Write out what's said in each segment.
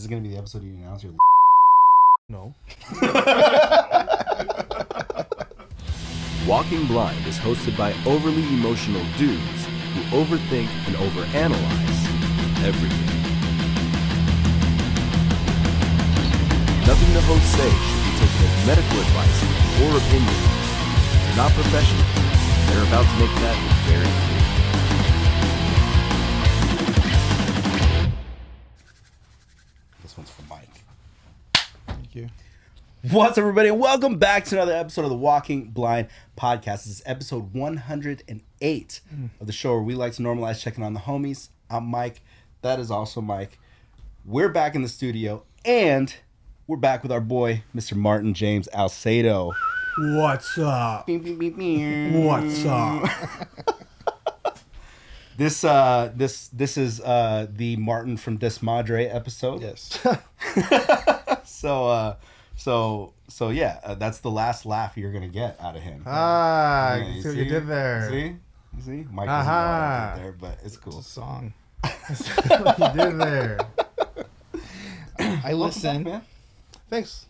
This is going to be the episode you announce your No. Walking Blind is hosted by overly emotional dudes who overthink and overanalyze everything. Nothing the hosts say should be taken as medical advice or opinion. They're not professionals. They're about to make that very clear. This one's for Mike. Thank you. What's up, everybody? Welcome back to another episode of the Walking Blind podcast. This is episode 108 of the show where we like to normalize checking on the homies. I'm Mike. That is also Mike. We're back in the studio, and we're back with our boy, Mr. Martin James Alcedo. What's up? What's up? This is the Martin from Desmadre episode. Yes. So yeah, that's the last laugh you're gonna get out of him. Ah, Yeah, you see what you did there. You see? Mike doesn't know what I did there, but it's cool. It's a song. What you did there. I listen. Man. Thanks.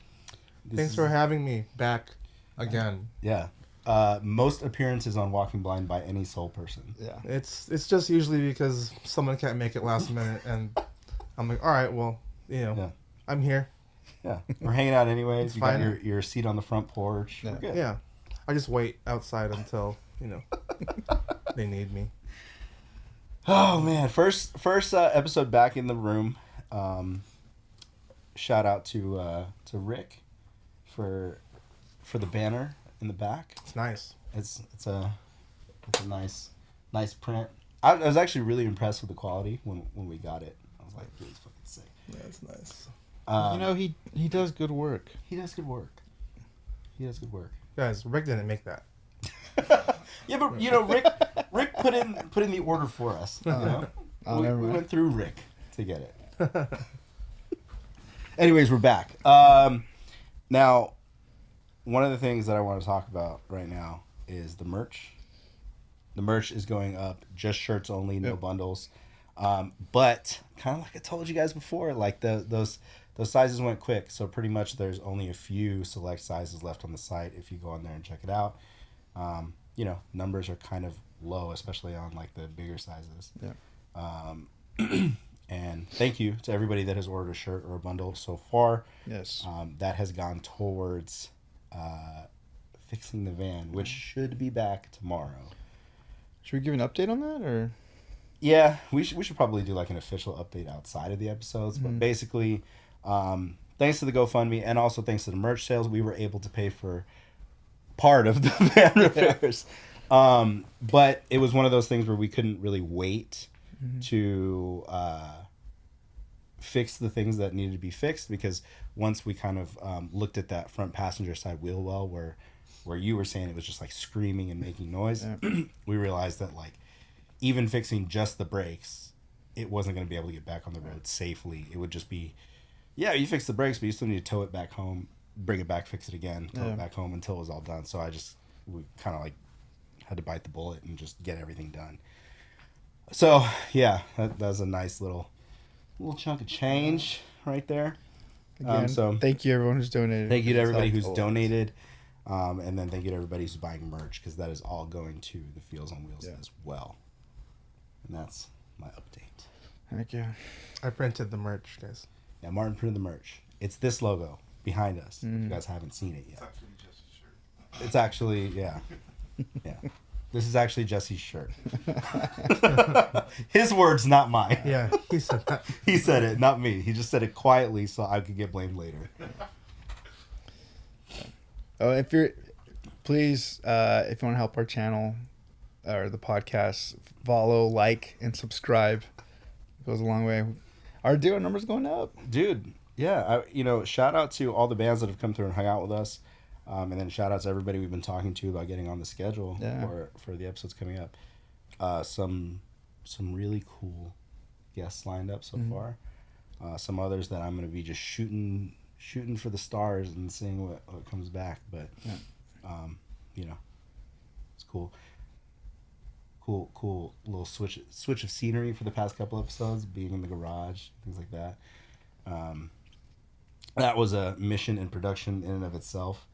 This Thanks is- for having me back again. Yeah. Most appearances on Walking Blind by any soul person. Yeah. It's just usually because someone can't make it last minute, and I'm like, all right, well, Yeah. I'm here. Yeah. We're hanging out anyways. It's You got fine. your seat on the front porch. Yeah. We're good. Yeah. I just wait outside until they need me. Oh man, first episode back in the room. Shout out to Rick for the banner in the back. It's nice. It's a nice print. I was actually really impressed with the quality when we got it. I was like, really fucking sick. Yeah, it's nice. He does good work. He does good work. Guys, Rick didn't make that. Yeah, but Rick put in the order for us. You know? Oh, we never mind. went through Rick to get it. Anyways, we're back. Now, one of the things that I want to talk about right now is the merch. The merch is going up, just shirts only, no bundles. But kind of like I told you guys before, like those sizes went quick. So pretty much there's only a few select sizes left on the site if you go on there and check it out. Numbers are kind of low, especially on like the bigger sizes. Yeah. And thank you to everybody that has ordered a shirt or a bundle so far. Yes. That has gone towards fixing the van, which should be back tomorrow. Should we give an update on that, or? Yeah, we should probably do like an official update outside of the episodes. But basically, thanks to the GoFundMe and also thanks to the merch sales, we were able to pay for part of the van repairs. But it was one of those things where we couldn't really wait to fix the things that needed to be fixed, because once we kind of looked at that front passenger side wheel well where you were saying it was just like screaming and making noise, we realized that like even fixing just the brakes, it wasn't going to be able to get back on the road safely. It would just be, yeah, you fix the brakes, but you still need to tow it back home, bring it back, fix it again, tow it back home until it was all done. So we kind of like had to bite the bullet and just get everything done. So yeah, that was a nice little chunk of change right there. Again, so thank you everyone who's donated. thank you to It's everybody helped who's a lot. donated. And then thank you to everybody who's buying merch, because that is all going to the Feels on Wheels as well. And that's my update. Thank you. I printed the merch, guys. Yeah, Martin printed the merch. It's this logo behind us. If you guys haven't seen it yet. It's actually, yeah. This is actually Jesse's shirt. His words, not mine. Yeah, he said that. He said it, not me. He just said it quietly so I could get blamed later. Oh, if you want to help our channel or the podcast, follow, like, and subscribe. It goes a long way. Our dealer number's going up. Dude, yeah. Shout out to all the bands that have come through and hung out with us. And then shout out to everybody we've been talking to about getting on the schedule for the episodes coming up. Some really cool guests lined up so far. Some others that I'm going to be just shooting for the stars and seeing what comes back. But, it's cool. Cool little switch of scenery for the past couple episodes, being in the garage, things like that. That was a mission in production in and of itself.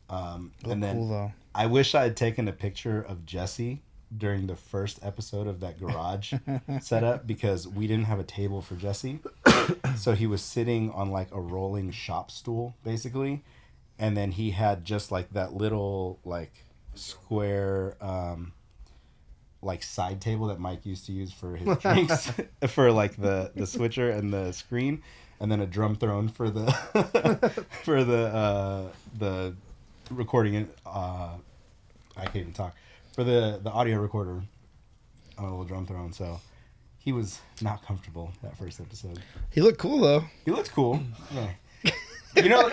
And then cool, though. I wish I had taken a picture of Jesse during the first episode of that garage setup, because we didn't have a table for Jesse. So he was sitting on like a rolling shop stool, basically. And then he had just like that little like square like side table that Mike used to use for his drinks for like the switcher and the screen, and then a drum throne for the for the recording. I can't even talk, for the audio recorder on a little drum throne. So he was not comfortable that first episode. He looked cool though. He looked cool. Yeah. You know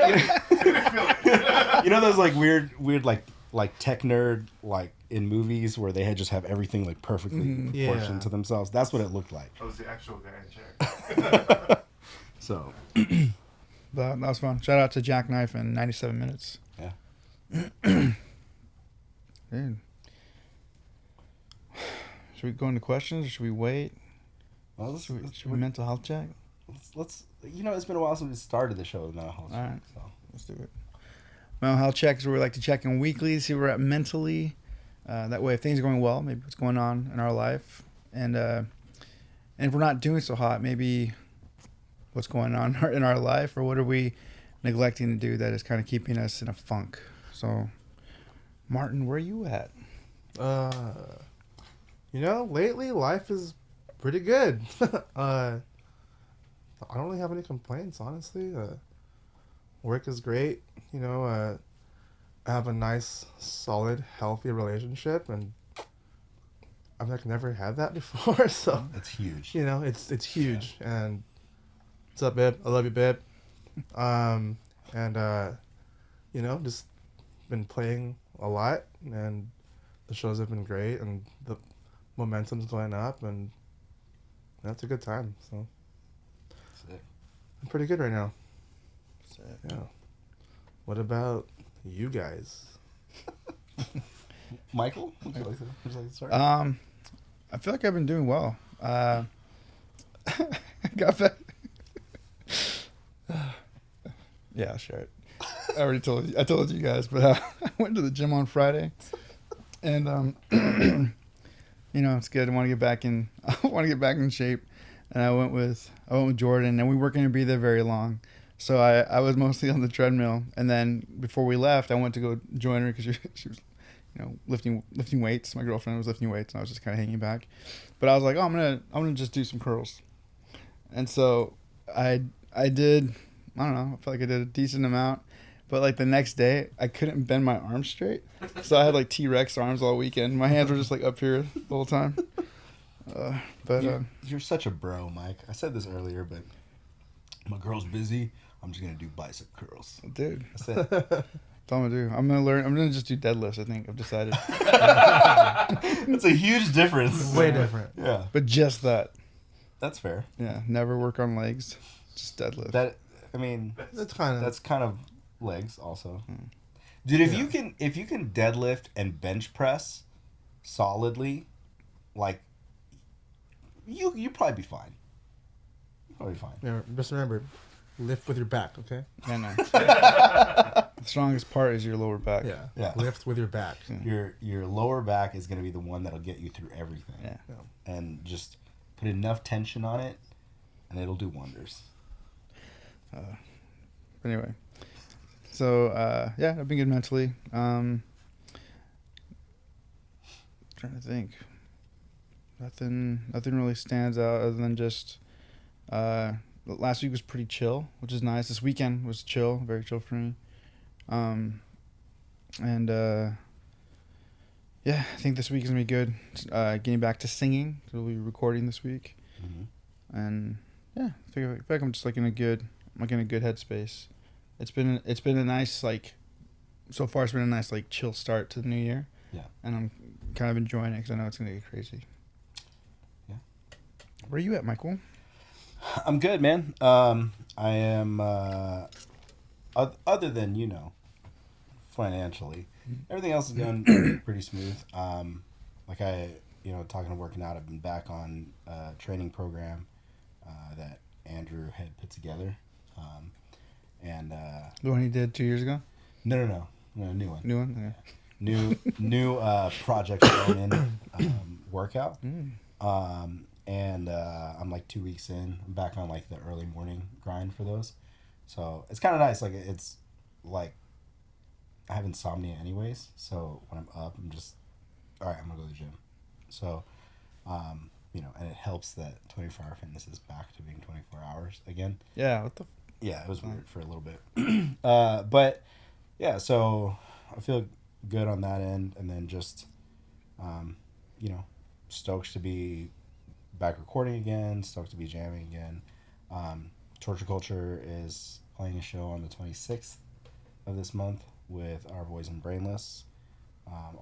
those like weird like tech nerd like in movies where they just have everything like perfectly proportioned to themselves. That's what it looked like. I was the actual guy in chair. So That was fun. Shout out to Jackknife and 97 Minutes. yeah. Dude. Should we go into questions or should we wait? Well, Should we mental health check? let's it's been a while since we started the show now. All right. So. Let's do it. Mental health check is where we like to check in weekly, see where we're at mentally. That way, if things are going well, maybe what's going on in our life. And if we're not doing so hot, maybe what's going on in our life, or what are we neglecting to do that is kind of keeping us in a funk. So, Martin, where are you at? Lately life is pretty good. I don't really have any complaints, honestly. Work is great. I have a nice, solid, healthy relationship, and I've like never had that before. So That's huge. it's huge. And what's up, babe? I love you, babe. Just been playing a lot, and the shows have been great, and the momentum's going up, and that's a good time. So Sick. I'm pretty good right now. Sick. Yeah. What about you guys? Michael, would you like to start? I feel like I've been doing well. Got back. Yeah, I'll share it. I already told you. I told you guys, but I went to the gym on Friday, and it's good. I want to get back in. I want to get back in shape, and I went with Jordan, and we weren't going to be there very long, so I was mostly on the treadmill. And then before we left, I went to go join her because she was, lifting weights. My girlfriend was lifting weights, and I was just kind of hanging back. But I was like, oh, I'm gonna just do some curls, and so I did. I don't know. I felt like I did a decent amount. But, like, the next day, I couldn't bend my arms straight. So I had, like, T-Rex arms all weekend. My hands were just, like, up here the whole time. You're such a bro, Mike. I said this earlier, but my girl's busy. I'm just going to do bicep curls. Dude. That's it. That's all I'm going to do. I'm going to just do deadlifts, I think. I've decided. That's a huge difference. Way different. Yeah. But just that. That's fair. Yeah. Never work on legs. Just deadlift. That's kind of legs also. Dude, if you can deadlift and bench press solidly, like you probably be fine. You'll probably be fine. Yeah, just remember, lift with your back, okay? Yeah, no. The strongest part is your lower back. Yeah. Lift with your back. Your lower back is going to be the one that'll get you through everything. Yeah. And just put enough tension on it, and it'll do wonders. Anyway. So, I've been good mentally. Trying to think. Nothing really stands out other than just last week was pretty chill, which is nice. This weekend was chill, very chill for me. I think this week is going to be good. Getting back to singing. So we'll be recording this week. Mm-hmm. And, I feel like I'm just like in a good headspace. It's been a nice, like, so far it's been a nice, like, chill start to the new year. Yeah. And I'm kind of enjoying it because I know it's going to get crazy. Yeah. Where are you at, Michael? I'm good, man. I am, other than, financially, everything else is going pretty smooth. Talking and working out, I've been back on a training program that Andrew had put together. and The one he did 2 years ago. no, new one. New one. New project Clownin, workout. And I'm like 2 weeks in. I'm back on like the early morning grind for those. So it's kind of nice. Like it's like I have insomnia anyways. So when I'm up, I'm just, all right, I'm going to go to the gym. So, you know, and it helps that 24-hour fitness is back to being 24 hours again. Yeah. What the? Yeah, it was weird for a little bit. But yeah, so I feel good on that end. And then just, you know, stoked to be back recording again, stoked to be jamming again. Torture Culture is playing a show on the 26th of this month with Our Boys in Brainless.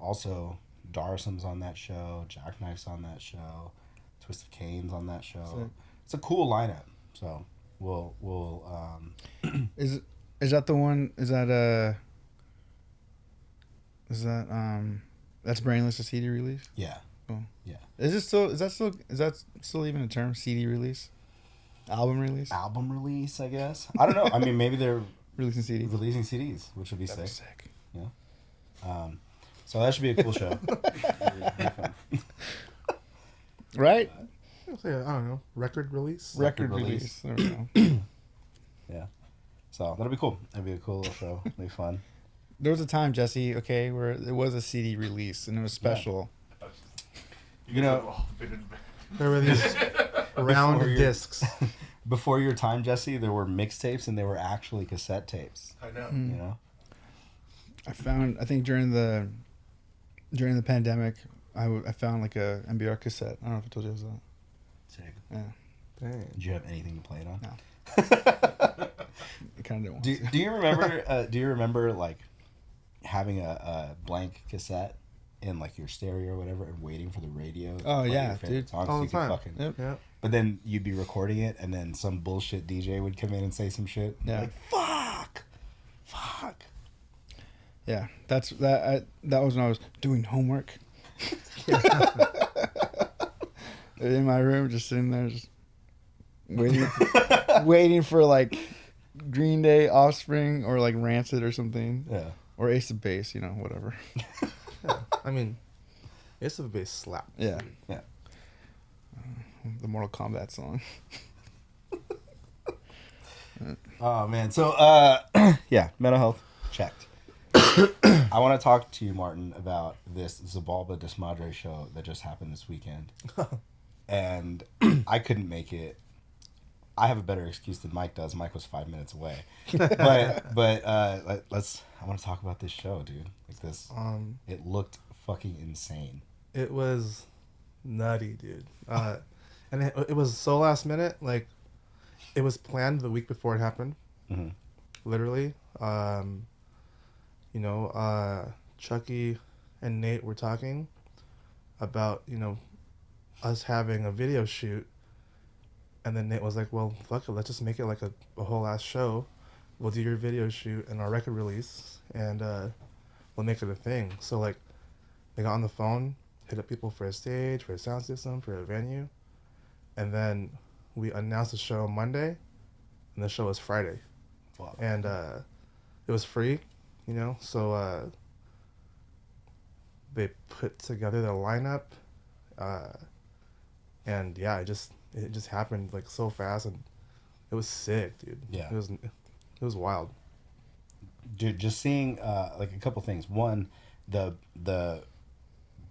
Also, Darsum's on that show, Jackknife's on that show, Twist of Cain's on that show. Sick. It's a cool lineup. So we'll Is that the one? That's Brainless, a CD release? yeah. Cool. Yeah. Is that still even a term? CD release? Album release? Album release, I guess. I don't know. I mean, maybe they're Releasing CD. releasing CDs, which would be That'd be sick. sick. Yeah. So that should be a cool show. Right? I'll say, I don't know, record release. Record release. release. There we go. Yeah. So that'll be cool. That'll be a cool little show. It'll be fun. There was a time, Jesse, okay, where it was a CD release and it was special. You know, There were these round Before your- discs. before your time, Jesse, there were mixtapes and they were actually cassette tapes. I know. You know? I think during the pandemic, I found like a MBR cassette. I don't know if I told you that. Sick. Yeah, Dang. Did you have anything to play it on? No. I kind of didn't want to. Do you remember? Do you remember like having a blank cassette in like your stereo or whatever, and waiting for the radio? To Oh, play yeah, your favorite dude. song so All the you could time. fucking. Yep. Yeah. But then you'd be recording it, and then some bullshit DJ would come in and say some shit. Yeah. Like fuck. Yeah, that was when I was doing homework. In my room, just sitting there, just waiting for like Green Day, Offspring, or like Rancid or something, Yeah. or Ace of Base, you know, whatever. Yeah. I mean, Ace of Base slap. Yeah. Yeah. The Mortal Kombat song. Oh man. So yeah, mental health checked. I want to talk to you, Martin, about this Zabalba Desmadre show that just happened this weekend. And I couldn't make it. I have a better excuse than Mike does. Mike was 5 minutes away. But I want to talk about this show, dude. Like this, it looked fucking insane. It was nutty, dude. And it was so last minute. Like, it was planned the week before it happened. Mhm. Literally. You know, Chucky and Nate were talking about, you know, us having a video shoot. And then Nate was like, well, fuck it. Let's just make it like a whole ass show. We'll do your video shoot and our record release. And we'll make it a thing. So, like, they got on the phone, hit up people for a stage, for a sound system, for a venue. And then we announced the show Monday, and the show was Friday. Wow. And it was free, you know, so they put together the lineup. And yeah, it just happened like so fast, and it was sick, dude. Yeah. It was wild. Dude, just seeing like a couple things. One, the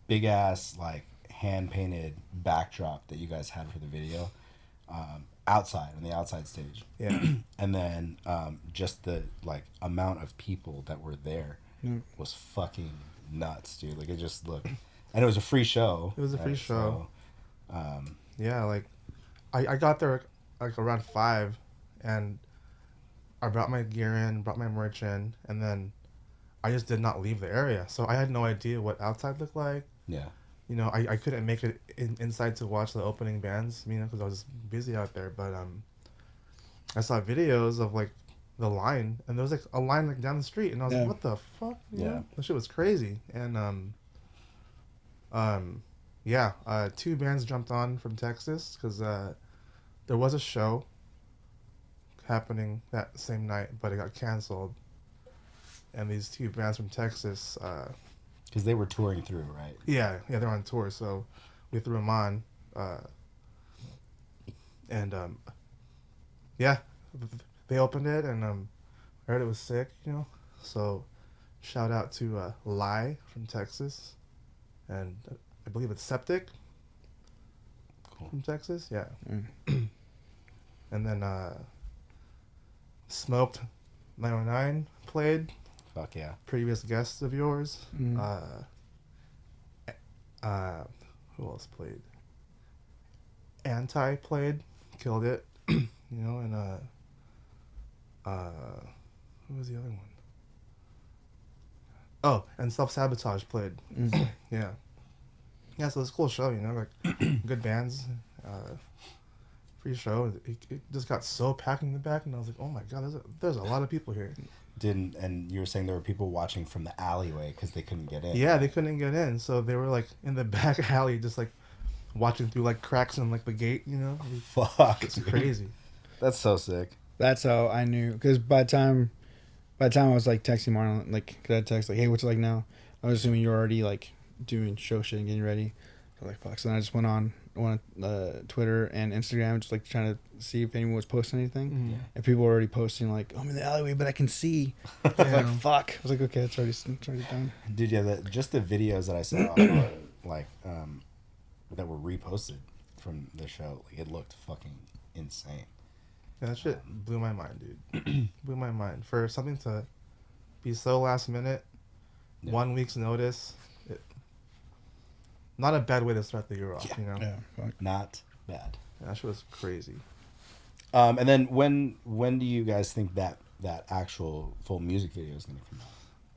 big ass like hand painted backdrop that you guys had for the video, outside on the outside stage. Yeah. And then just the like amount of people that were there was fucking nuts, dude. Like it just looked, and it was a free show. It was a free show. So, Yeah, like I got there like around 5, and I brought my gear in, brought my merch in, and then I just did not leave the area. So I had no idea what outside looked like. yeah. You know, I couldn't make it inside to watch the opening bands, you know, because I was busy out there. But I saw videos of like the line, and there was like a line like down the street, and I was Yeah. like, what the fuck? You know? That shit was crazy. And yeah, 2 bands jumped on from Texas because there was a show happening that same night, but it got canceled. And these two bands from Texas, Because they were touring through, right? yeah, they're on tour, so we threw them on, and yeah, they opened it, and I heard it was sick, So, shout out to Lai from Texas, and I believe it's Septic from Texas, yeah. And then Smoked 909 played. Fuck yeah. Previous guests of yours. Who else played? Anti played, killed it. And who was the other one? Oh, and Self Sabotage played. Yeah. Yeah, so it's a cool show, like good bands. Free show. It just got so packed in the back, and I was like, oh my god, there's a lot of people here. And you were saying there were people watching from the alleyway because they couldn't get in. Yeah, they couldn't get in, so they were like in the back alley, just like watching through like cracks in like the gate. Fuck, It's crazy. That's so sick. That's how I knew, because by the time I was like texting Martin, like, cause I text like, hey, what's it like now? I was assuming you're already like doing show shit and getting ready. I was like, fuck. So then I just went on Twitter and Instagram, just like trying to see if anyone was posting anything. And people were already posting like, oh, I'm in the alleyway, but I can see. I was like, fuck. I was like, okay, it's already done. Dude, yeah, just the videos that I saw, like, that were reposted from the show, like, it looked fucking insane. Yeah, that shit blew my mind, dude. Blew my mind. For something to be so last minute, 1 week's notice, not a bad way to start the year off, Yeah, fuck. Not bad. Yeah, that shit was crazy. And then when do you guys think that actual full music video is going to come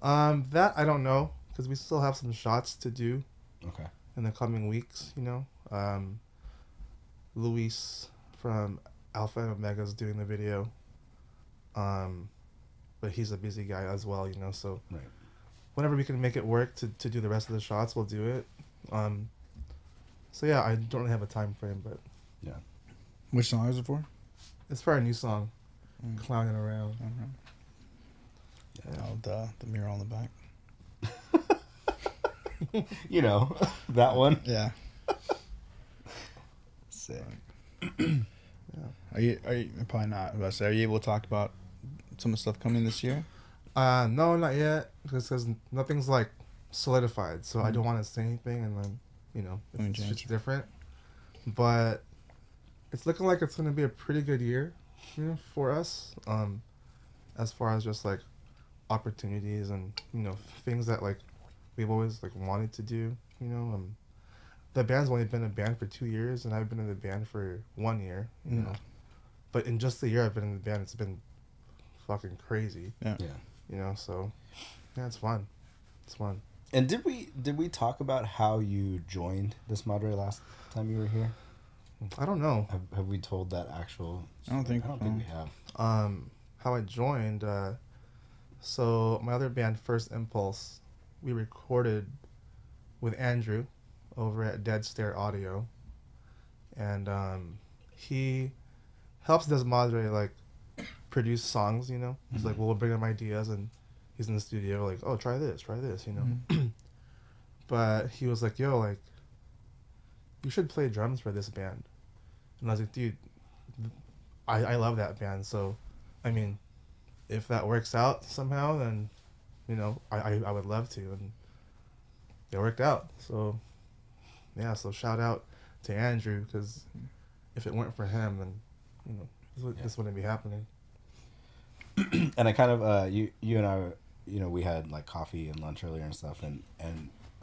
out? That I don't know, because we still have some shots to do. Okay. In the coming weeks, Luis from Alpha and Omega is doing the video. But he's a busy guy as well, so right. Whenever we can make it work to do the rest of the shots, we'll do it. So yeah, I don't really have a time frame, but yeah. Which song is it for? It's for our new song, Clownin around. Yeah. Oh, the mirror on the back. That one. Yeah. Sick. Yeah. Are you probably not? But are you able to talk about some of the stuff coming this year? No, not yet, because nothing's like solidified, so I don't want to say anything, and then it's just different. But it's looking like it's gonna be a pretty good year, for us. As far as just like opportunities and things that like we've always like wanted to do. The band's only been a band for 2 years, and I've been in the band for 1 year. But in just the year I've been in the band, it's been fucking crazy. Yeah. So yeah, it's fun. It's fun. And did we talk about how you joined Desmadre last time you were here? I don't know. Have we told that actual? I don't think we have. How I joined. So my other band, First Impulse, we recorded with Andrew over at Dead Stare Audio, and he helps Desmadre like produce songs. He's like, we'll bring him ideas, and he's in the studio like, oh, try this. But he was like, yo, like, you should play drums for this band. And I was like, dude, I love that band, so I mean, if that works out somehow, then I would love to, and it worked out. So yeah, so shout out to Andrew, because if it weren't for him, then this wouldn't be happening. And I kind of you and I, we had like coffee and lunch earlier and stuff, and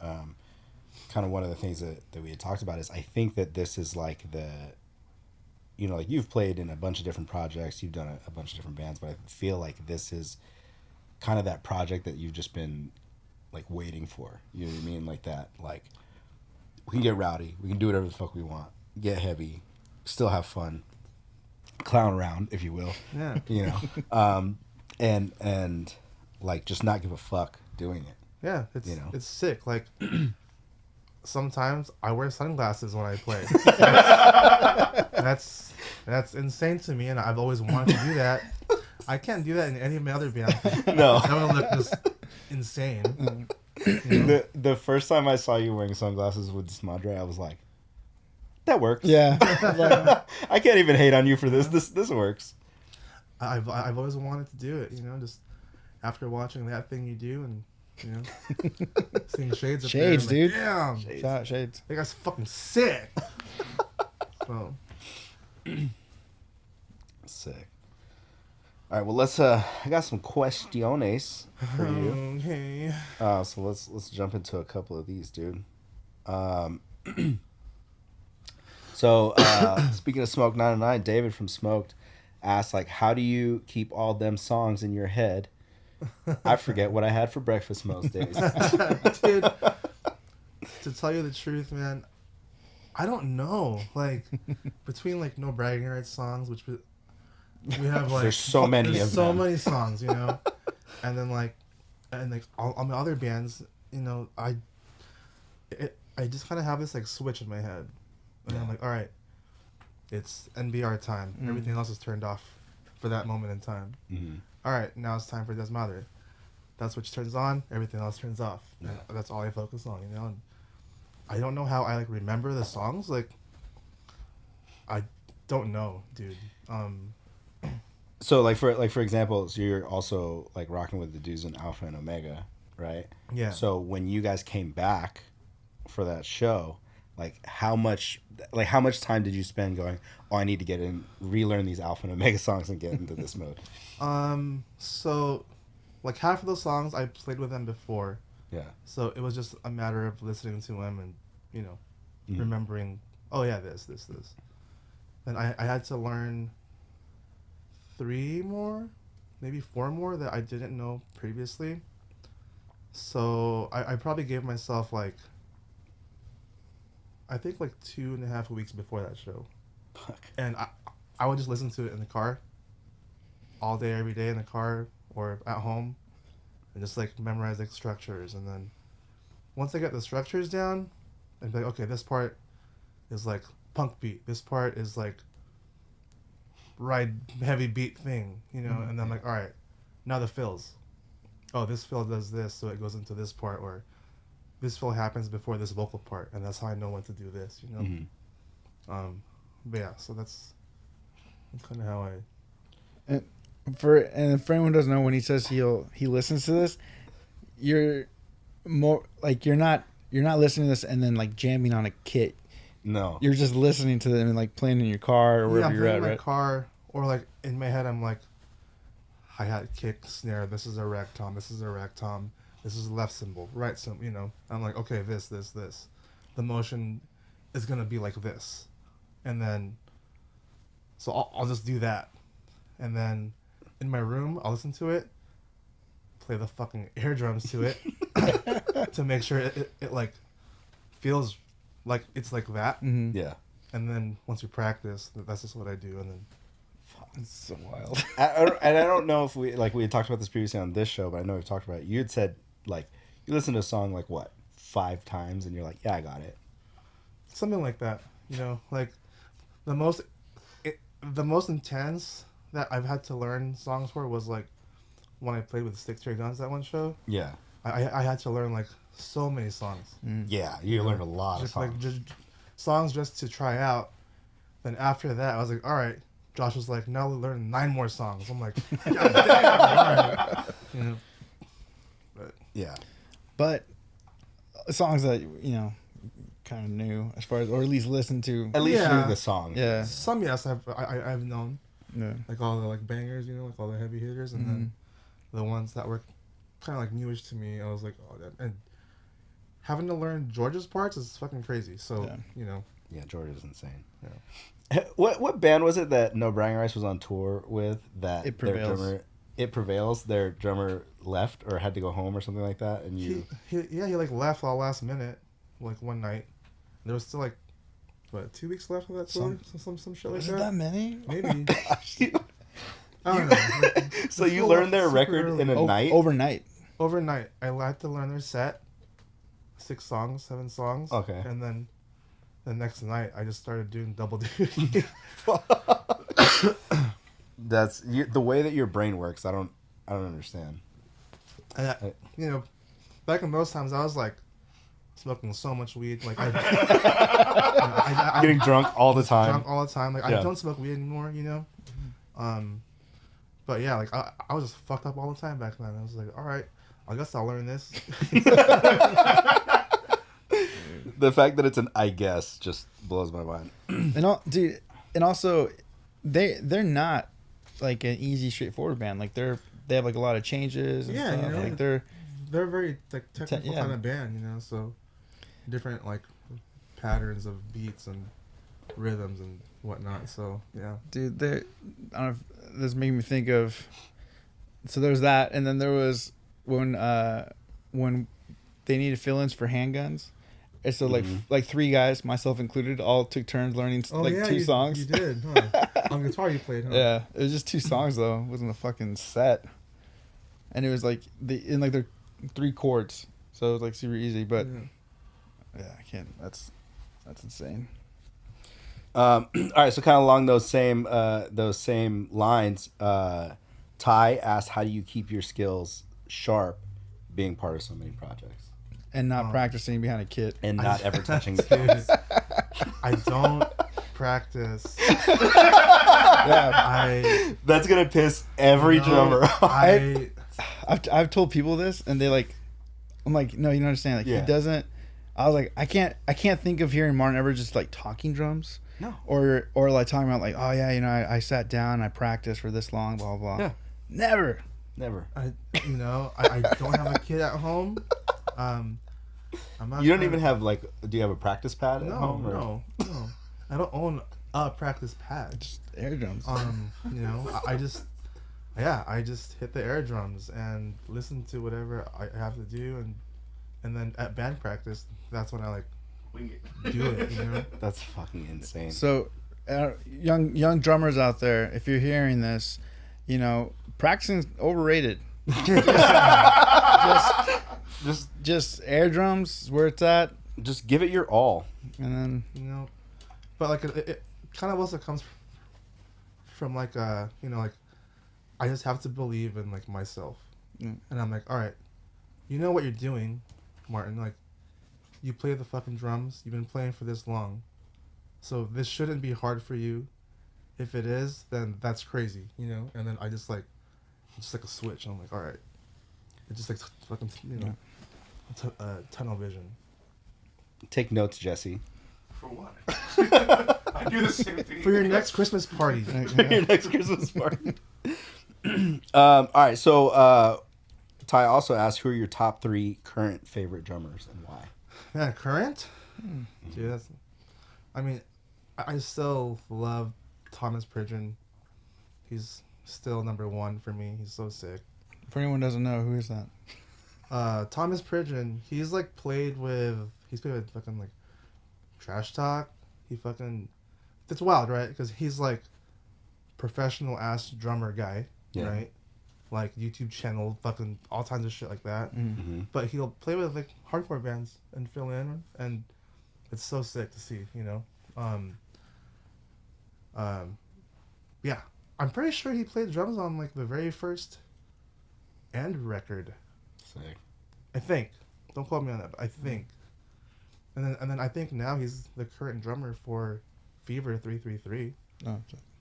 kind of one of the things that we had talked about is I think that this is like like you've played in a bunch of different projects, you've done a bunch of different bands, but I feel like this is kind of that project that you've just been like waiting for. You know what I mean? Like that, like we can get rowdy, we can do whatever the fuck we want, get heavy, still have fun, clown around, if you will. Yeah. And like just not give a fuck doing it. Yeah, it's sick. Like sometimes I wear sunglasses when I play. that's insane to me, and I've always wanted to do that. I can't do that in any of my other bands. No. That would look just insane. You know? The first time I saw you wearing sunglasses with Desmadre, I was like, that works. Yeah. I can't even hate on you for this. This works. I've always wanted to do it. You know, just after watching that thing you do, and you know, seeing Shades up Shades, there, I'm dude. like, damn, Shout out Shades. that guy's fucking sick. So Sick. All right, well let's. I got some questiones for you. okay. So let's jump into a couple of these, dude. So speaking of Smoke 909, David from Smoked asked, like, how do you keep all them songs in your head? I forget what I had for breakfast most days. Dude, to tell you the truth, man, I don't know. Like, between like No Bragging Rights songs, which we have like There's so many there's of so them. many songs, you know, and then like all my other bands, you know, I just kind of have this like switch in my head, and I'm like, all right, it's NBR time. Everything else is turned off for that moment in time. Mm-hmm. All right, now it's time for Desmadre. That switch turns on, everything else turns off. Yeah. And that's all I focus on, you know. And I don't know how I like remember the songs. Like, I don't know, dude. So for example, so you're also like rocking with the dudes in Alpha and Omega, right? Yeah. So when you guys came back for that show, like how much time did you spend going, oh, I need to get in, relearn these Alpha and Omega songs and get into this mode? So, like half of those songs I played with them before. Yeah. So it was just a matter of listening to them and, you know, remembering, oh yeah, this. Then I had to learn 3 more, maybe 4 more that I didn't know previously. So I probably gave myself like, I think like 2.5 weeks before that show. Fuck. And I would just listen to it in the car all day, every day in the car or at home and just like memorize like structures. And then once I get the structures down, I'd be like, okay, this part is like punk beat. This part is like ride heavy beat thing, you know? And then I'm like, all right, now the fills. Oh, this fill does this, so it goes into this part, or this fill happens before this vocal part, and that's how I know when to do this, you know? Mm-hmm. But yeah, so that's kind of how I... And for anyone who doesn't know, when he says he listens to this, you're more like you're not listening to this and then like jamming on a kit. No. You're just listening to them and like playing in your car or wherever I'm you're at, playing in my right? car, or like in my head, I'm like, hi-hat, kick, snare, this is a rack tom, this is a rack tom, this is left cymbal, right cymbal, you know? I'm like, okay, this. The motion is going to be like this. And then, so I'll just do that. And then in my room, I'll listen to it, play the fucking air drums to it to make sure it like feels like it's like that. Mm-hmm. Yeah. And then once we practice, that's just what I do. And then It's so wild. And I don't know if we had talked about this previously on this show, but I know we've talked about it. You had said like you listen to a song like what 5 times and you're like, yeah, I got it. something like that, you know, like the most intense that I've had to learn songs for was like when I played with Stick to Your Guns that one show. Yeah. I had to learn like so many songs. Yeah, you learned a lot of Just songs. like just songs just to try out. Then after that, I was like, all right. Josh was like, now we learn 9 more songs. I'm like, God damn, all right. You know, but Yeah. But songs that you know kind of knew as far as, or at least listened to. At least Yeah. knew the song. Yeah. some yes, I've known Yeah. like all the like bangers, you know, like all the heavy hitters, and then the ones that were kind of like newish to me. I was like, oh, that, and having to learn George's parts is fucking crazy. So Yeah. you know, Yeah, George is insane. Yeah. What band was it that No Bragging Rights was on tour with? That It their Prevails. drummer, It Prevails. Their drummer left or had to go home or something like that, and you. he like left all last minute, like one night. There was still like what 2 weeks left of that tour, some shit like Was it that. that many? Maybe. You- I don't know. so The you tour learned left their super record early. in a night. Overnight. Overnight. I had to learn their set. 6 songs, 7 songs. Okay. And then the next night, I just started doing double duty. That's the way that your brain works. I don't understand. And you know, back in those times, I was like smoking so much weed. Like I Getting drunk all the time. drunk all the time. Like Yeah. I don't smoke weed anymore. You know. But yeah, like I was just fucked up all the time back then. I was like, all right, I guess I'll learn this. The fact that it's an I guess just blows my mind. Dude, and also they're not like an easy, straightforward band. Like they have like a lot of changes and Yeah, stuff. you know, Like they're very like technical yeah. kind of band, you know. So different like patterns of beats and rhythms and whatnot. So yeah, dude, I don't know if this made me think of. So there was that, and then there was when they needed fill-ins for handguns. And so like 3 guys, myself included, all took turns learning 2 songs. You did, huh? On guitar you played, huh? Yeah, it was just 2 songs though. It wasn't a fucking set, and it was like they're 3 chords, so it was like super easy. But yeah, I can't. That's insane. All right, so kind of along those same lines, Ty asked, "How do you keep your skills sharp, being part of so many projects, And not practicing behind a kit. and not ever touching the Dude, keys?" I don't practice. Yeah, That's gonna piss every drummer off. I've told people this, and they like. I'm like, no, you don't understand. Like Yeah. he doesn't. I was like, I can't think of hearing Martin ever just like talking drums. No. Or like talking about like, oh yeah, you know, I sat down, I practiced for this long, blah blah. Yeah. Never. Never. I don't have a kid at home. I'm not. You don't gonna- even have like. Do you have a practice pad at No, home? or- no. I don't own a practice pad. Just air drums. You know, I just hit the air drums and listen to whatever I have to do, and then at band practice, that's when I like Wing it. do it. You know. That's fucking insane. So, young drummers out there, if you're hearing this, you know, practicing's overrated. just air drums is where it's at, Just give it your all. and then You know, but like it kind of also comes from like you know, like I just have to believe in like myself, and I'm like, all right, you know what you're doing, Martin. Like, you play the fucking drums. You've been playing for this long, so this shouldn't be hard for you. If it is, then that's crazy, you know. And then I just like, it's just like a switch. And I'm like, all right, it's just like fucking, you know, tunnel vision. Take notes, Jesse. For what? I do the same thing. For your next Christmas party. Your next Christmas party. All right, so Ty also asked, who are your top 3 current favorite drummers and why? Man, current? Dude, that's... I mean, I still love Thomas Pridgeon. He's still number 1 for me. He's so sick. for anyone who doesn't know, who is that? Thomas Pridgeon, he's played with fucking like Trash Talk. It's wild, right? Because he's like professional ass drummer guy, Yeah. right? Like YouTube channel, fucking all kinds of shit like that. Mm-hmm. But he'll play with like hardcore bands and fill in, and it's so sick to see, you know. Yeah, I'm pretty sure he played drums on like the very first End record. Sick. I think. Don't quote me on that, but I think. And then I think now he's the current drummer for Fever 333. Oh,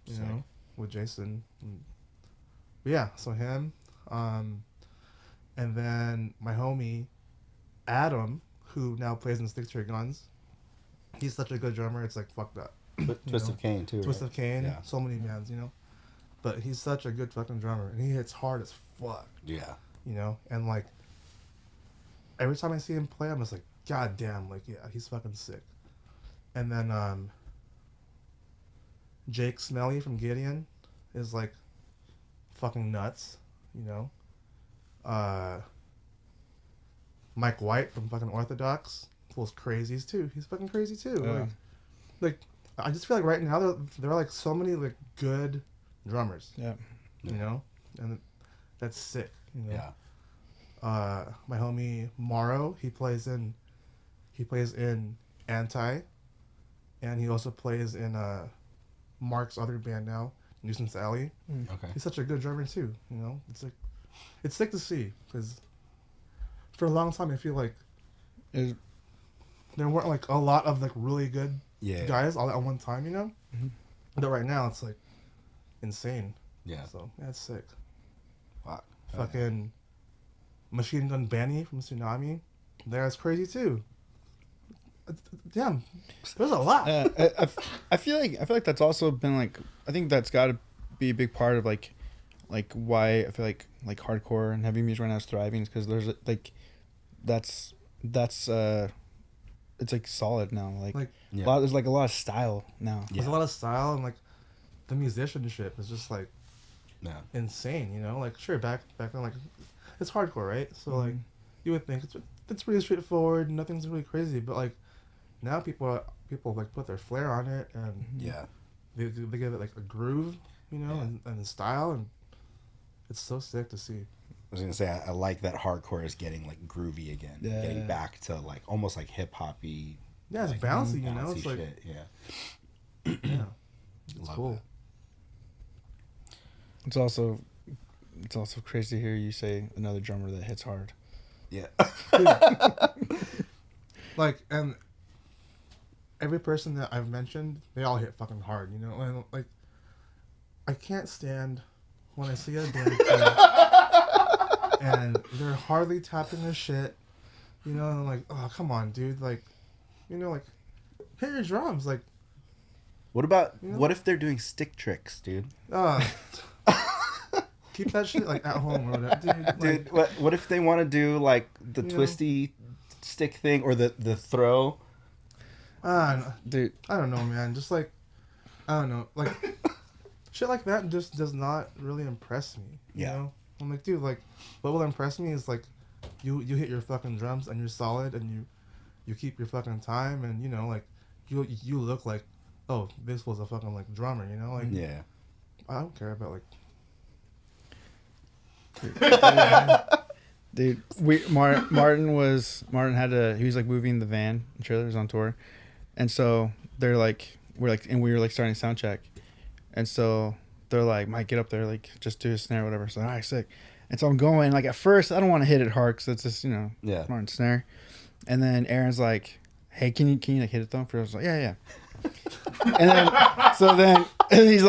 You know, with Jason. But yeah, so him. And then my homie Adam, who now plays in Stick to Your Guns. He's such a good drummer. It's like fucked up. Twist of Cain too. Twist right? of Cain. Yeah. So many bands, you know. But he's such a good fucking drummer, and he hits hard as fuck. Yeah. You know, and like every time I see him play, I'm just like, God damn, like, yeah, he's fucking sick. And then Jake Smelly from Gideon is like fucking nuts, you know. Mike White from fucking Orthodox pulls crazies too. He's fucking crazy too. Yeah. Like I just feel like right now there are like so many like good drummers. yeah. You know, and that's sick. You know? Yeah. My homie Morrow, he plays in He plays in Anti, and he also plays in Mark's other band now, Nuisance Alley. Okay. He's such a good drummer too. You know, it's sick to see because for a long time I feel like Is there weren't like a lot of like really good Yeah. guys all at one time. You know, but right now it's like insane. Yeah. So that's sick. Fuck. Fucking Machine Gun Banny from Tsunami. That's crazy too. Damn, there's a lot. I feel like that's also been like, I think that's got to be a big part of like why I feel like hardcore and heavy music right now is thriving, is because there's like that's it's like solid now, like Yeah. there's like a lot of style now. Yeah. There's a lot of style, and like the musicianship is just like Yeah. insane. You know, like sure back then like it's hardcore, right? So like you would think it's pretty straightforward, nothing's really crazy, but like now people like put their flair on it, and Yeah. they give it like a groove, you know, Yeah. and style, and it's so sick to see. I was gonna say I like that hardcore is getting like groovy again, Yeah. getting back to like almost like hip hoppy. Yeah, it's like, bouncy, you know. It's like shit. Yeah. yeah, it's Love cool. that. It's also crazy to hear you say another drummer that hits hard. Yeah. Like, and every person that I've mentioned, they all hit fucking hard, you know. And like, I can't stand when I see a band play and they're hardly tapping their shit, you know. And I'm like, oh come on, dude, like, you know, like, hit your drums, like. What about You know? what if they're doing stick tricks, dude? Keep that shit like at home or whatever, dude. Like, Dude, what if they want to do like the You know? twisty stick thing or the throw? Dude, I don't know, man. Just like, I don't know, like, shit like that just does not really impress me. You Yeah. know? I'm like, dude, like, what will impress me is like, you hit your fucking drums and you're solid and you keep your fucking time, and you know, like, you look like, oh, this was a fucking like drummer, you know, like, Yeah. I don't care about like. dude, Martin he was like moving the van and trailers on tour, and so we were like starting sound check, and so they're like, Mike, get up there, like just do a snare or whatever. So all right, sick. And so I'm going, like at first I don't want to hit it hard because it's just, you know, Yeah. Martin snare, and then Aaron's like, hey, can you like hit it though? I was like, yeah. And then he's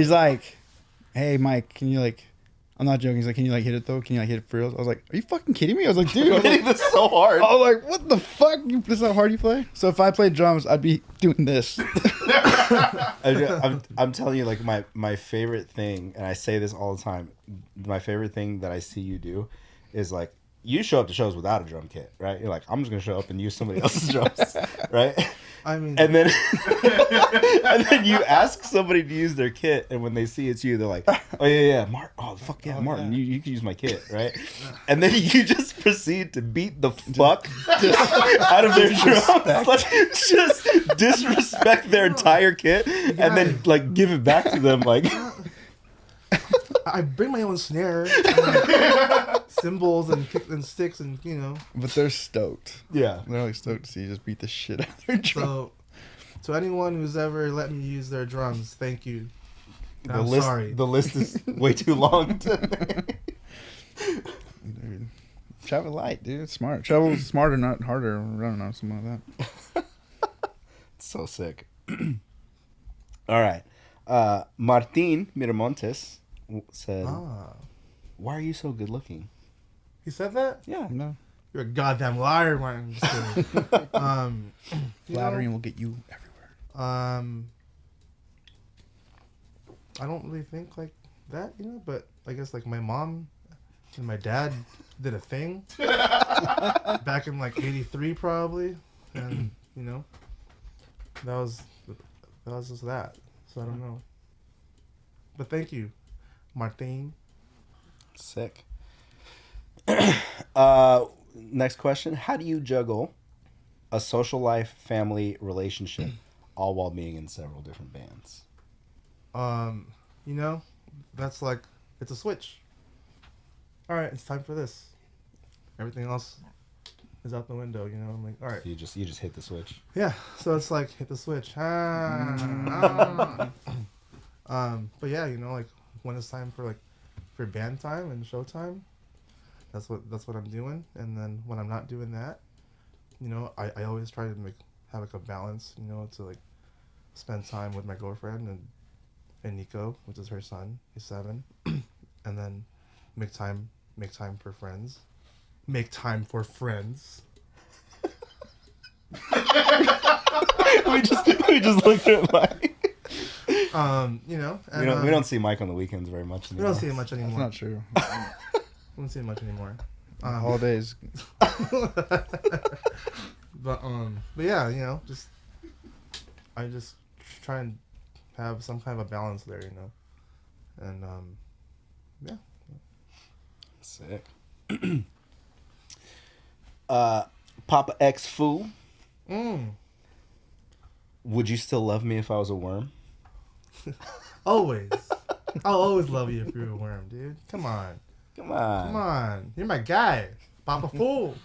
like, hey Mike, can you like, I'm not joking, he's like, can you like hit it though? Can you like hit it for real? I was like, are you fucking kidding me? I was like, dude, Hitting this so hard. I was like, what the fuck? This is how hard you play? So if I played drums, I'd be doing this. I'm telling you, like my favorite thing, and I say this all the time. My favorite thing that I see you do is like, you show up to shows without a drum kit, right? You're like, I'm just gonna show up and use somebody else's drums, right? I mean, And then you ask somebody to use their kit, and when they see it's you, they're like, oh yeah, Martin, you can use my kit, right? And then you just proceed to beat the fuck out of their drums, like, just disrespect their entire kit, and then like give it back to them, like. I bring my own snare, and, like, cymbals and kick and sticks, and you know. But they're stoked. Yeah. They're like stoked to see you just beat the shit out of their drums. So, to anyone who's ever let me use their drums, thank you. I'm list, sorry. The list is way too long. Dude. Travel light, dude. Smart. Travel smarter, not harder. I don't know, something like that. So sick. All right. Martin Miramontes said, why are you so good looking? He said that? Yeah. No. You're a goddamn liar, man. Just kidding. Flattering will get you everywhere. I don't really think like that, you know, but I guess like my mom and my dad did a thing back in like 83 probably, and you know, that was just that. So I don't know. But thank you, Martin. Sick. Next question. How do you juggle a social life, family, relationship, all while being in several different bands? You know, that's like, it's a switch. All right, it's time for this. Everything else is out the window. You know, I'm like, all right. You just hit the switch. Yeah, so it's like hit the switch. But yeah, you know, like when it's time for band time and show time, that's what I'm doing. And then when I'm not doing that, you know, I always try to have like a balance, you know, to like spend time with my girlfriend and Nico, which is her son. He's 7, and then make time for friends. Make time for friends. we just looked at Mike. You know, and, we don't see Mike on the weekends very much we anymore. don't see him much That's anymore. not true. We don't see him much anymore. Holidays. But yeah, you know, I just try and have some kind of a balance there, you know, and yeah. Sick. Papa X Fool. Would you still love me if I was a worm? Always. I'll always love you if you're a worm, dude. Come on. Come on. Come on. You're my guy. Papa Fool.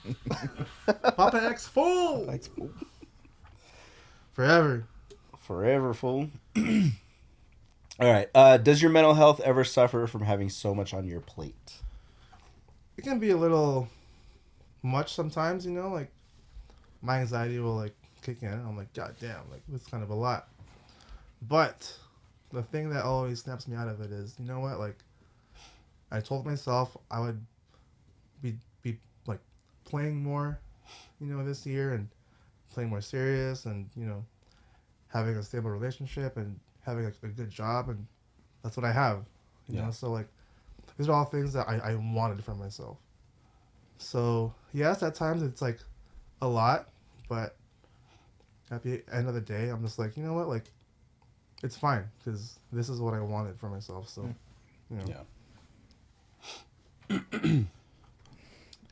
Papa X Fool. X Fool. Forever. Forever, fool. All right. Does your mental health ever suffer from having so much on your plate? It can be a little much sometimes, you know, like my anxiety will like kick in. I'm like, God damn, like it's kind of a lot. But the thing that always snaps me out of it is, you know what, like I told myself I would be like playing more, you know, this year and playing more serious and, you know, having a stable relationship and having a good job, and that's what I have, you know. So like these are all things that I wanted from myself. So yes, at times it's like a lot, but at the end of the day, I'm just like, you know what, like it's fine because this is what I wanted for myself. So, you know. Yeah.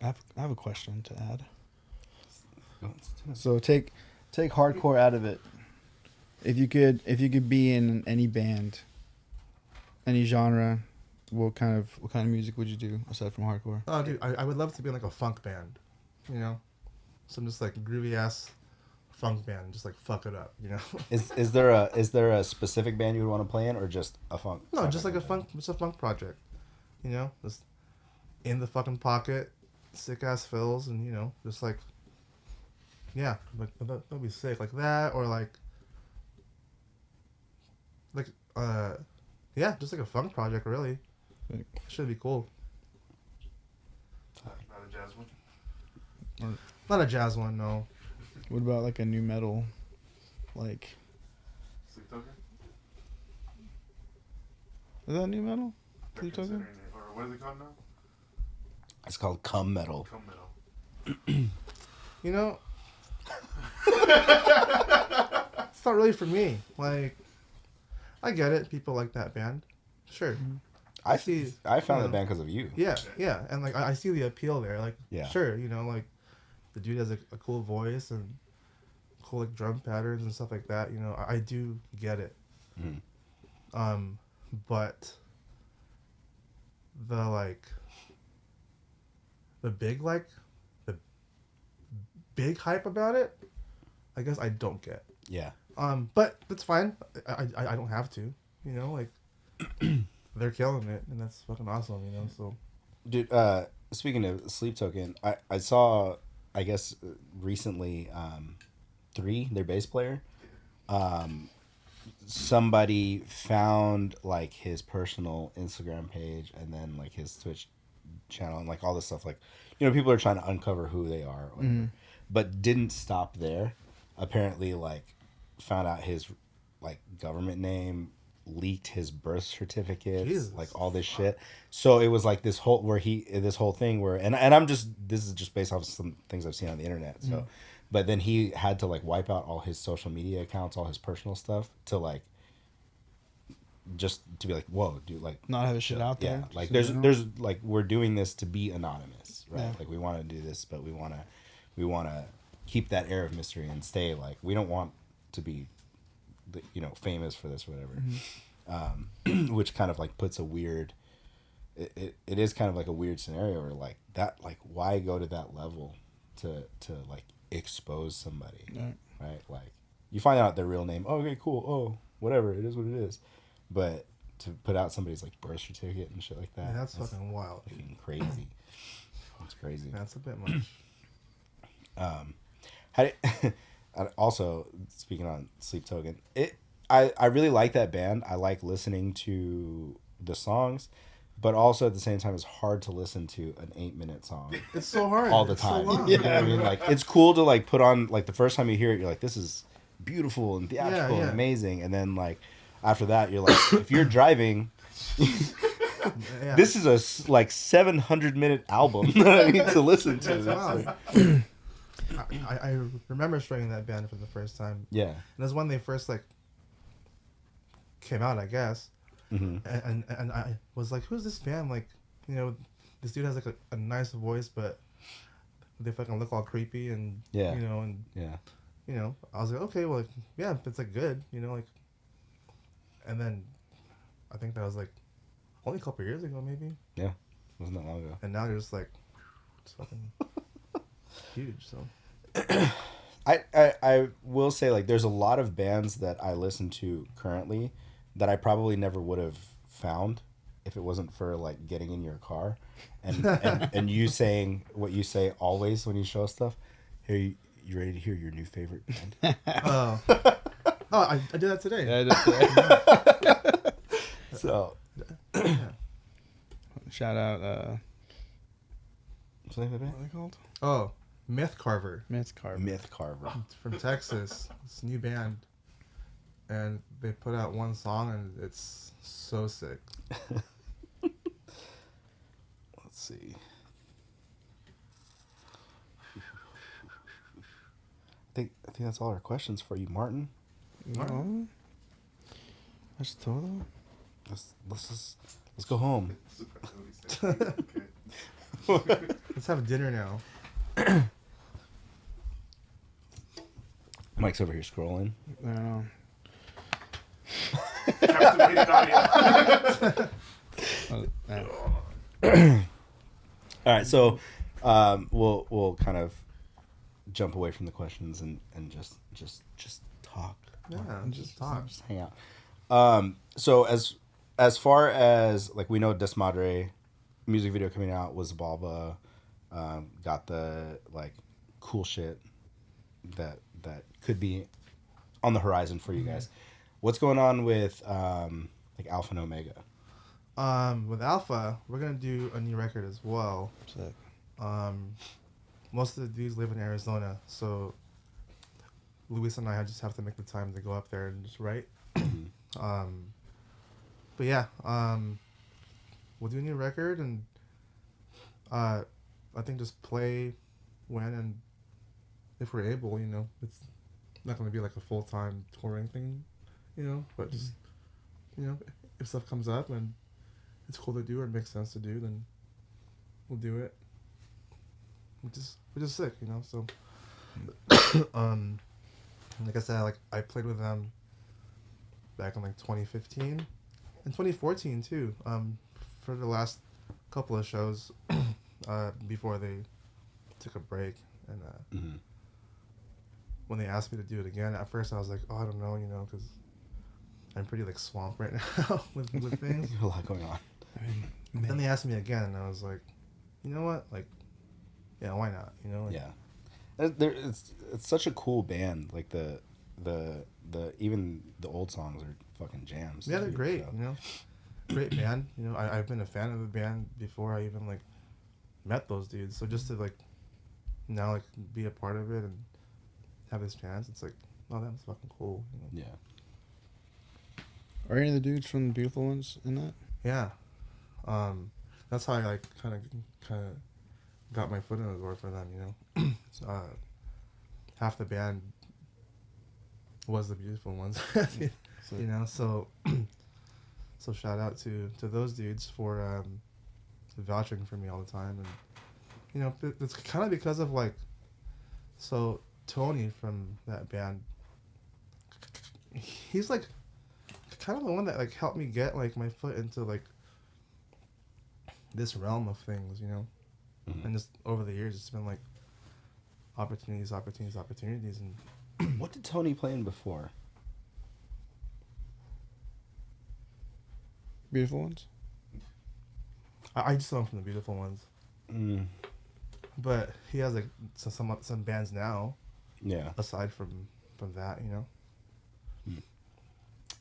I have a question to add. So take hardcore out of it. If you could be in any band, any genre, what kind of music would you do aside from hardcore? Oh, dude, I would love to be in like a funk band, you know, some just like groovy ass funk band, just like fuck it up, you know. Is there a specific band you would want to play in, or just a funk? No, just like a funk project, you know, just in the fucking pocket, sick ass fills, and you know, just like, yeah, like that'd be sick, like that, or like, yeah, just like a funk project, really. Should be cool. Not a jazz one. Not a jazz one, no. What about like a new metal, like? Sleep Toca? Is that new metal? They're Sleep Toca? considering it. Or what is it called now? It's called Cum Metal. Come metal. You know, it's not really for me. Like, I get it. People like that band. Sure. I see, I found you the know. band because of you. Yeah. And like, I see the appeal there. Like, Yeah. sure, you know, like, the dude has a cool voice and cool like drum patterns and stuff like that. You know, I do get it. Mm-hmm. But the big hype about it, I guess I don't get. Yeah. But that's fine. I don't have to. You know, like they're killing it, and that's fucking awesome. You know, so. Dude, speaking of Sleep Token, I saw, I guess, recently, 3, their bass player, somebody found like his personal Instagram page and then like his Twitch channel and like all this stuff, like, you know, people are trying to uncover who they are, or whatever, but didn't stop there. Apparently, like, found out his like government name, leaked his birth certificates, Jesus. like all this shit. So it was like this whole thing where, and I'm just, this is just based off some things I've seen on the internet. So, but then he had to like wipe out all his social media accounts, all his personal stuff, to like, just to be like, whoa, dude, like, Not have his shit out there. yeah, like just in there's general? like, we're doing this to be anonymous, right? Yeah. Like, we want to do this, but we want to keep that air of mystery and stay like, we don't want to be, you know, famous for this or whatever. Which kind of like puts a weird, it is kind of like a weird scenario where like that, like, why go to that level to like expose somebody, Right. right? Like you find out their real name. Oh, okay, cool. Oh, whatever. It is what it is. But to put out somebody's like birth certificate and shit like that. Yeah, that's fucking wild. Fucking crazy. That's crazy. That's a bit much. Also, speaking on Sleep Token, I really like that band. I like listening to the songs, but also at the same time, it's hard to listen to an 8-minute song It's so hard. all the It's so time. long. You know what I mean? Like, it's cool to like put on, like, the first time you hear it, you're like, this is beautiful and theatrical and amazing. And then like after that, you're like, if you're driving. Yeah. This is a like 700-minute album that I need to listen to. Wow. I remember starting that band for the first time. Yeah. And that's when they first like came out, I guess. Mm-hmm. And I was like, who's this band? Like, you know, this dude has like a nice voice, but they fucking look all creepy and Yeah. you know, and Yeah. you know, I was like, okay, well, like, yeah, it's like good, you know, like. And then I think that was like only a couple of years ago, maybe. Yeah. Wasn't that long ago. And now they're just like, it's fucking huge. So I will say, like, there's a lot of bands that I listen to currently that I probably never would have found if it wasn't for like getting in your car and you saying what you say always when you show us stuff. Hey, you ready to hear your new favorite band? I did that today. Yeah, I just, So shout out. what's the name of the What are band? they called? Oh, Myth Carver. Myth Carver. Myth Carver. It's from Texas. It's a new band. And they put out one song and it's so sick. Let's see. I think that's all our questions for you, Martin. No. That's todo. Let's go home. Let's have dinner now. Mike's over here scrolling. I don't know. Captivated audience. Yeah. All right, so we'll kind of jump away from the questions and just talk. Yeah, just talk. Just hang out. So as far as like we know, Desmadre music video coming out was Balba, got the like cool shit that could be on the horizon for you guys. What's going on with like Alpha and Omega? With Alpha, we're gonna do a new record as well. Sick. Most of the dudes live in Arizona, so Luis and I just have to make the time to go up there and just write. But yeah, we'll do a new record and I think just play when and if we're able, you know. It's not gonna be like a full-time touring thing, you know, but just, you know, if stuff comes up and it's cool to do or it makes sense to do, then we'll do it. We're just sick, you know. So, like I said, like I played with them back in like 2015 and 2014 too. For the last couple of shows, before they took a break, and when they asked me to do it again, at first I was like, oh, I don't know, you know, because I'm pretty like swamped right now with things. A lot going on. Then they asked me again, and I was like, you know what, like, yeah, why not? You know, like, Yeah, it's such a cool band. Like the even the old songs are fucking jams. yeah, they're dude, great. so. You know, great band. You know, I've been a fan of the band before I even like met those dudes. So just to like now like be a part of it and have this chance, it's like, oh, that's fucking cool. You know? Yeah. Are any of the dudes from the Beautiful Ones in that? Yeah. That's how I like kind of got my foot in the door for them, you know. Half the band was the Beautiful Ones, you know. So shout out to those dudes for vouching for me all the time, and you know, it's kind of because of like, so Tony from that band, he's like kind of the one that like helped me get like my foot into like this realm of things, you know. And just over the years, it's been like opportunities, and What did Tony play in before? Beautiful ones. I just know him from the Beautiful Ones. But he has like some bands now. Yeah. Aside from that, you know.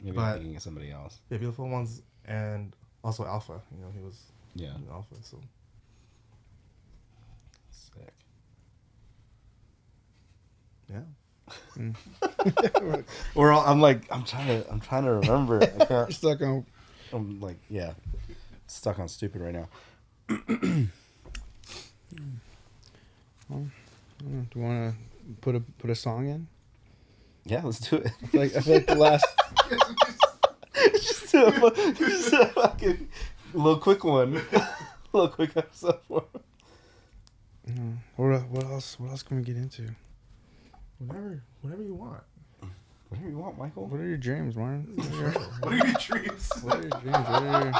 Maybe I'm thinking of somebody else. Yeah, Beautiful Ones, and also Alpha. You know, he was in Alpha. So sick. Yeah. I'm trying to remember. I can't. Stuck on. I'm like, yeah, stuck on stupid right now. Well, do you want to put a song in? Yeah, let's do it. I feel like the last. just a fucking little quick one. A little quick episode for him. What else can we get into? Whatever you want. Whatever you want, Michael. What are your dreams, Martin? What are your dreams? What are your dreams? What are your...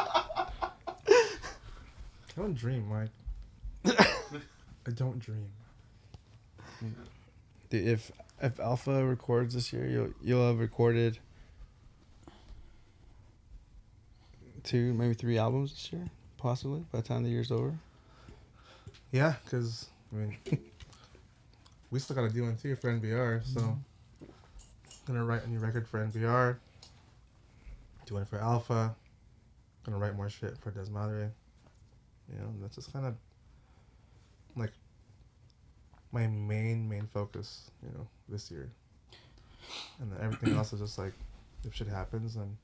I don't dream, Mike. I don't dream. If Alpha records this year, you'll have recorded 2, maybe 3 albums this year, possibly by the time the year's over. Yeah, because I mean, we still got to do one too for NBR, so gonna write a new record for NBR. Do one for Alpha. Gonna write more shit for Desmadre. You know, that's just kind of like my main focus, you know, this year. And then everything else is just like, if shit happens, and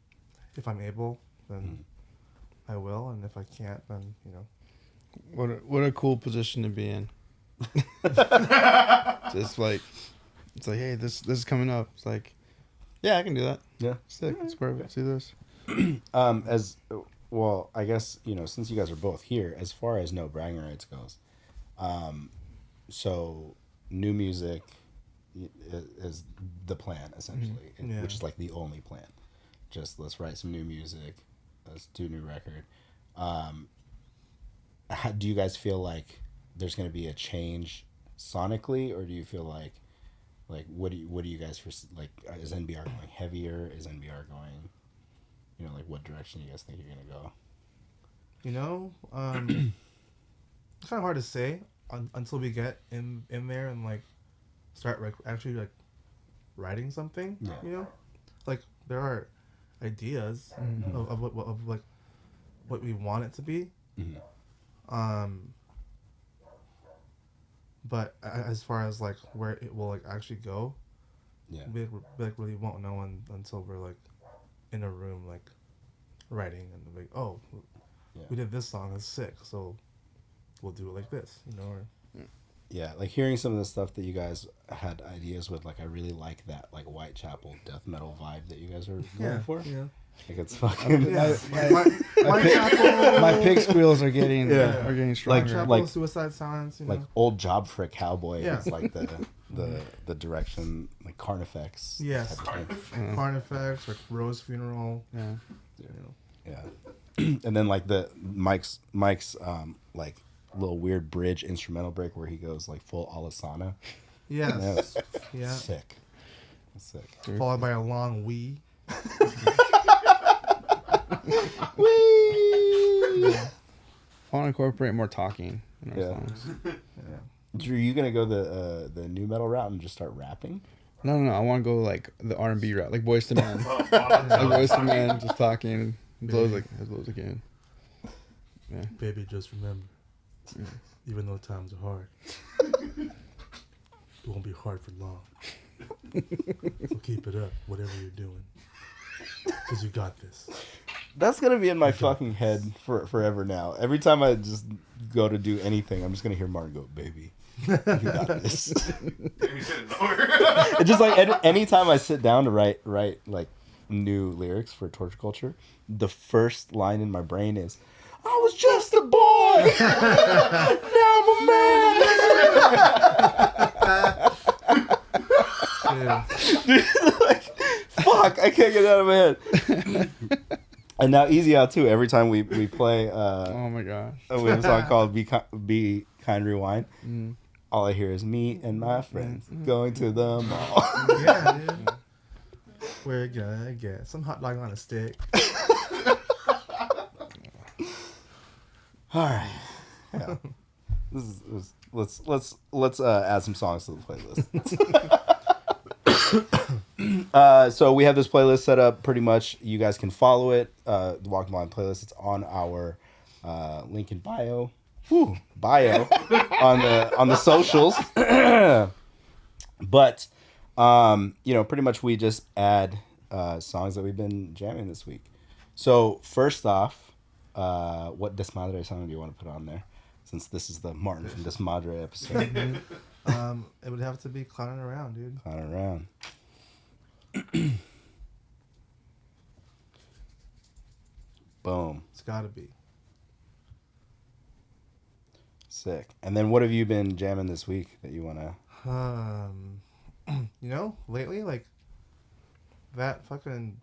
if I'm able, then I will, and if I can't, then, you know. What a cool position to be in. Just like, it's like, hey, this is coming up. It's like, yeah, I can do that. Yeah. Sick. It's perfect. See this. As well, I guess, you know, since you guys are both here, as far as no bragging rights goes, so new music is the plan essentially, which is like the only plan. Just let's write some new music, let's do a new record. How do you guys feel like there's going to be a change sonically, or do you feel like what do you guys like? Is NBR going heavier? Is NBR going, you know, like what direction you guys think you're going to go? You know, it's kind of hard to say until we get in there and like start actually like writing something. Yeah. You know, like there are ideas of like what we want it to be. But as far as like where it will like actually go, we like really won't know until we're like in a room like writing and like, oh, we did this song, it's sick, so we'll do it like this, you know. Or yeah, like hearing some of the stuff that you guys had ideas with, like I really like that like Whitechapel death metal vibe that you guys are going for. Yeah. Like it's fucking my pig squeals are getting stronger. Whitechapel, like Suicide Silence, you know? Like old job for a cowboy. Yeah. It's like the direction, like Carnifex. Yes. Carnifex or Rose Funeral. Yeah. You know. Yeah. And then like the Mike's like little weird bridge instrumental break where he goes like full Alisana. Yes. Yeah. Sick. Sick. Followed by a long wee. I want to incorporate more talking in our songs. Drew, are you gonna go the new metal route and just start rapping? No. I want to go like the R&B route, like Boyz II Men. Like Boyz II Men, just talking as low as I can. Yeah. Baby, just remember, even though times are hard, it won't be hard for long. So keep it up, whatever you're doing, because you got this. That's gonna be in my fucking head forever now. Every time I just go to do anything, I'm just gonna hear Martin go, "Baby, you got this." It's just like anytime I sit down to write like new lyrics for Torture Culture, the first line in my brain is, "I was just a boy, now I'm a man." Like, fuck, I can't get it out of my head. And now Easy Out too. Every time we play, oh my gosh, we have a song called "Be Kind Rewind." All I hear is me and my friends going to the mall. Yeah, dude. We're gonna get some hot dog on a stick. All right. Yeah. Let's add some songs to the playlist. So we have this playlist set up pretty much. You guys can follow it. The Walking Blind playlist. It's on our link in bio. Bio on the socials. But pretty much we just add songs that we've been jamming this week. So first off, what Desmadre song do you want to put on there? Since this is the Martin from Desmadre episode. It would have to be Clownin' Around, dude. Clownin' Around. Boom. It's gotta be. Sick. And then what have you been jamming this week that you want to... Lately, like, that fucking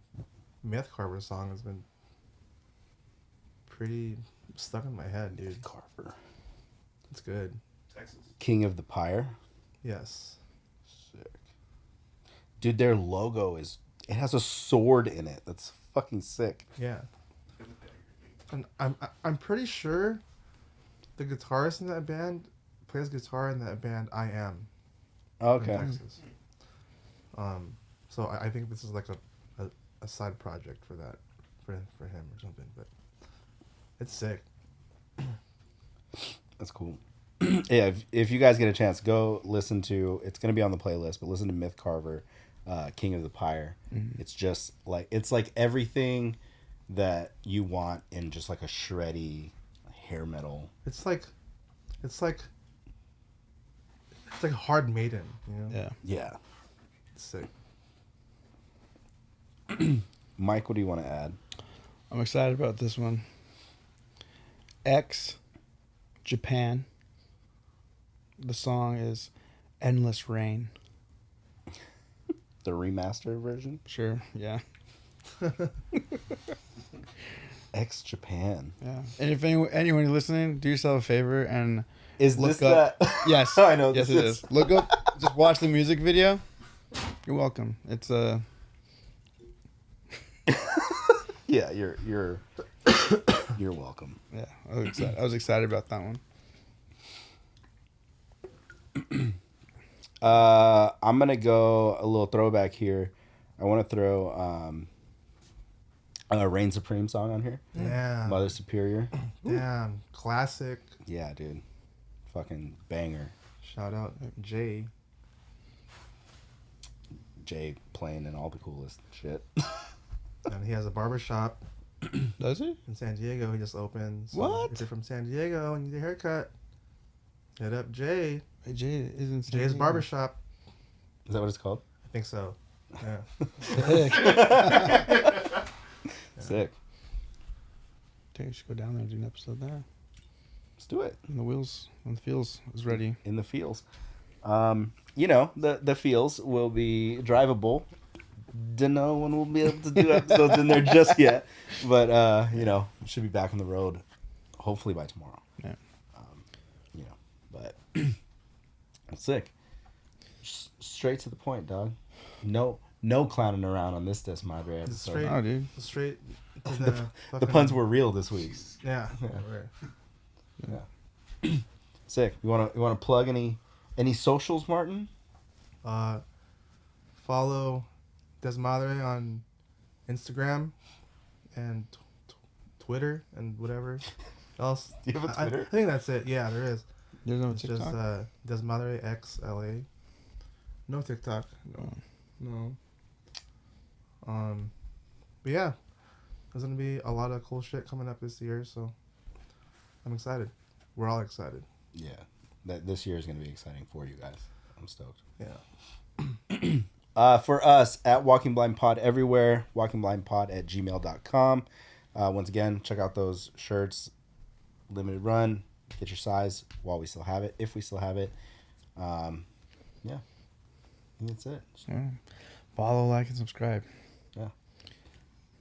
Myth Carver song has been pretty stuck in my head, dude. Carver. It's good. Texas. King of the Pyre. Yes. Sick. Dude, their logo it has a sword in it. That's fucking sick. Yeah. And I'm pretty sure the guitarist in that band plays guitar in that band I Am. Okay. In Texas. So I think this is like a side project for that for him or something, but it's sick. That's cool. Yeah, if you guys get a chance, go listen to. It's gonna be on the playlist, but listen to Myth Carver, King of the Pyre. Mm-hmm. It's just it's like everything that you want in just like a shreddy hair metal. It's like Hard Maiden, you know? Yeah. Yeah. It's sick. Mike, what do you want to add? I'm excited about this one. X, Japan. The song is Endless Rain. The remastered version? Sure, yeah. X Japan. Yeah. And if anyone listening, do yourself a favor and Is look this up. that? Yes. I know. Yes, this it is. Look up. Just watch the music video. You're welcome. It's Yeah, you're welcome. Yeah, I was excited about that one. I'm gonna go a little throwback here. I want to throw a Reign Supreme song on here. Yeah. Mother Superior. Damn. Classic. Yeah, dude. Fucking banger. Shout out Jay. Jay playing in all the coolest shit. And he has a barbershop Does he? in San Diego. He just opened. So What? If you're from San Diego and you need a haircut, hit up Jay. Hey, Jay isn't Jay's barbershop. Is that what it's called? I think so. Yeah. Sick. We should go down there and do an episode there. Let's do it. When the feels is ready. In the fields. The fields will be drivable. Don't know when we'll be able to do episodes in there just yet. But, should be back on the road hopefully by tomorrow. Yeah. But sick. Straight to the point, dog. No clowning around on this Desmadre episode. Straight. Oh, dude. Straight to The puns were real this week. Yeah. Yeah. Sick. You wanna plug any socials, Martin? Follow Desmadre on Instagram and Twitter and whatever else. Do you have a Twitter? I think that's it. Yeah, there is. There's no It's TikTok. just Desmadre XLA. No TikTok. No. But yeah, there's gonna be a lot of cool shit coming up this year, so I'm excited. We're all excited. Yeah. This year is gonna be exciting for you guys. I'm stoked. Yeah. For us at Walking Blind Pod everywhere, walkingblindpod@gmail.com. Once again, check out those shirts. Limited run. Get your size while we still have it, if we still have it. Yeah. I think that's it. Yeah. Follow, like, and subscribe. Yeah.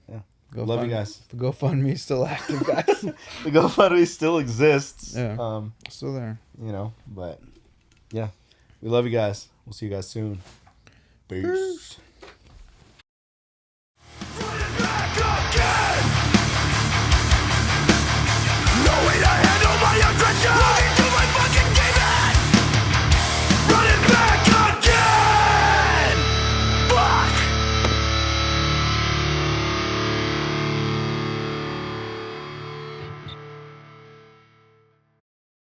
Yeah. Go Love you guys. The GoFundMe still active, guys. The GoFundMe still exists. Yeah. Still there. But Yeah. We love you guys. We'll see you guys soon. Peace. Knowing I handle my aggression.